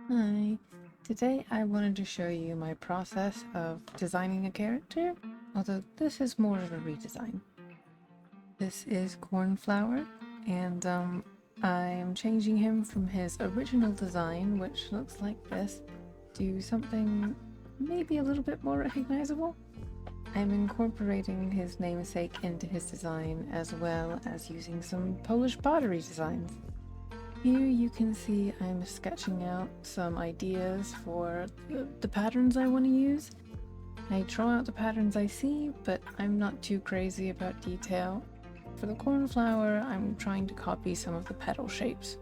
Hi, today I wanted to show you my process of designing a character, although this is more of a redesign. This is Cornflower, and I am changing him from his original design, which looks like this, to something maybe a little bit more recognizable. I'm incorporating his namesake into his design, as well as using some Polish pottery designs. Here you can see I'm sketching out some ideas for the patterns I want to use. I draw out the patterns I see, but I'm not too crazy about detail. For the cornflower, I'm trying to copy some of the petal shapes.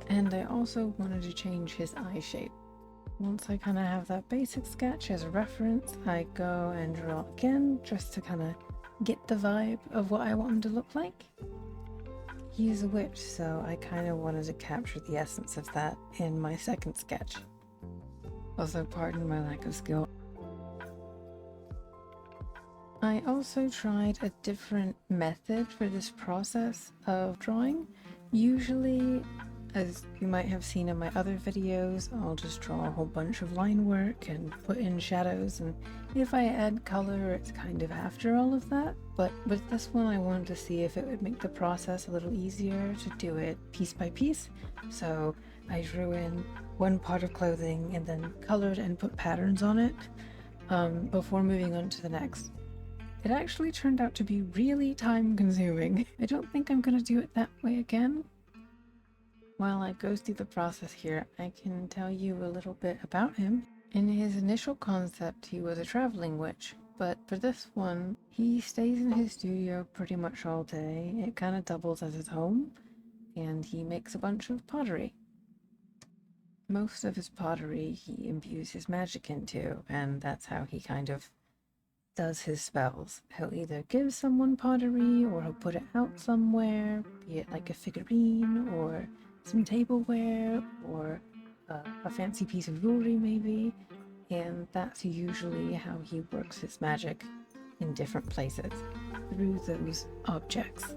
And I also wanted to change his eye shape. Once I kind of have that basic sketch as a reference, I go and draw again just to kind of get the vibe of what I want him to look like. He's a witch, so I kind of wanted to capture the essence of that in my second sketch. Also, pardon my lack of skill. I also tried a different method for this process of drawing. Usually, as you might have seen in my other videos, I'll just draw a whole bunch of line work and put in shadows, and if I add color, it's kind of after all of that. But with this one, I wanted to see if it would make the process a little easier to do it piece by piece. So I drew in one part of clothing and then colored and put patterns on it before moving on to the next. It actually turned out to be really time consuming. I don't think I'm gonna do it that way again. While I go through the process here, I can tell you a little bit about him. In his initial concept, he was a traveling witch, but for this one, he stays in his studio pretty much all day. It kind of doubles as his home, and he makes a bunch of pottery. Most of his pottery he imbues his magic into, and that's how he kind of does his spells. He'll either give someone pottery, or he'll put it out somewhere, be it like a figurine, or some tableware, or a fancy piece of jewelry maybe, and that's usually how he works his magic in different places, through those objects.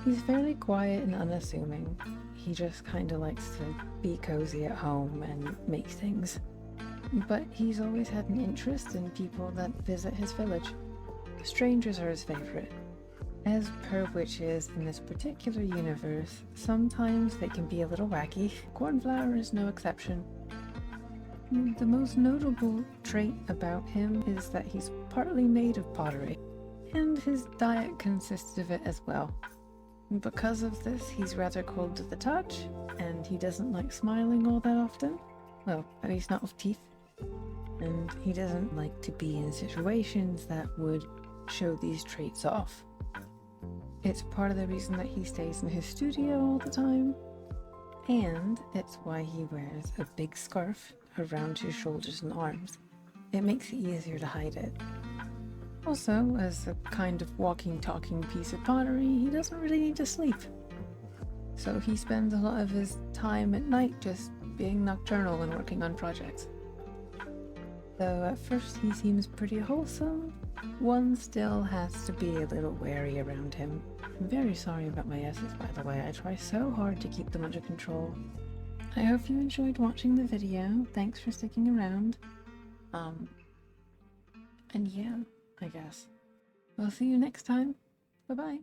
He's fairly quiet and unassuming. He just kind of likes to be cozy at home and make things. But he's always had an interest in people that visit his village. Strangers are his favorite. As per witches in this particular universe, sometimes they can be a little wacky. Cornflower is no exception. The most notable trait about him is that he's partly made of pottery, and his diet consists of it as well. Because of this, he's rather cold to the touch, and he doesn't like smiling all that often. Well, at least not with teeth. And he doesn't like to be in situations that would show these traits off. It's part of the reason that he stays in his studio all the time, and it's why he wears a big scarf around his shoulders and arms. It makes it easier to hide it. Also, as a kind of walking, talking piece of pottery, he doesn't really need to sleep. So he spends a lot of his time at night just being nocturnal and working on projects. Though at first he seems pretty wholesome, one still has to be a little wary around him. I'm very sorry about my S's, by the way. I try so hard to keep them under control. I hope you enjoyed watching the video. Thanks for sticking around. And yeah, I guess. I'll see you next time. Bye-bye.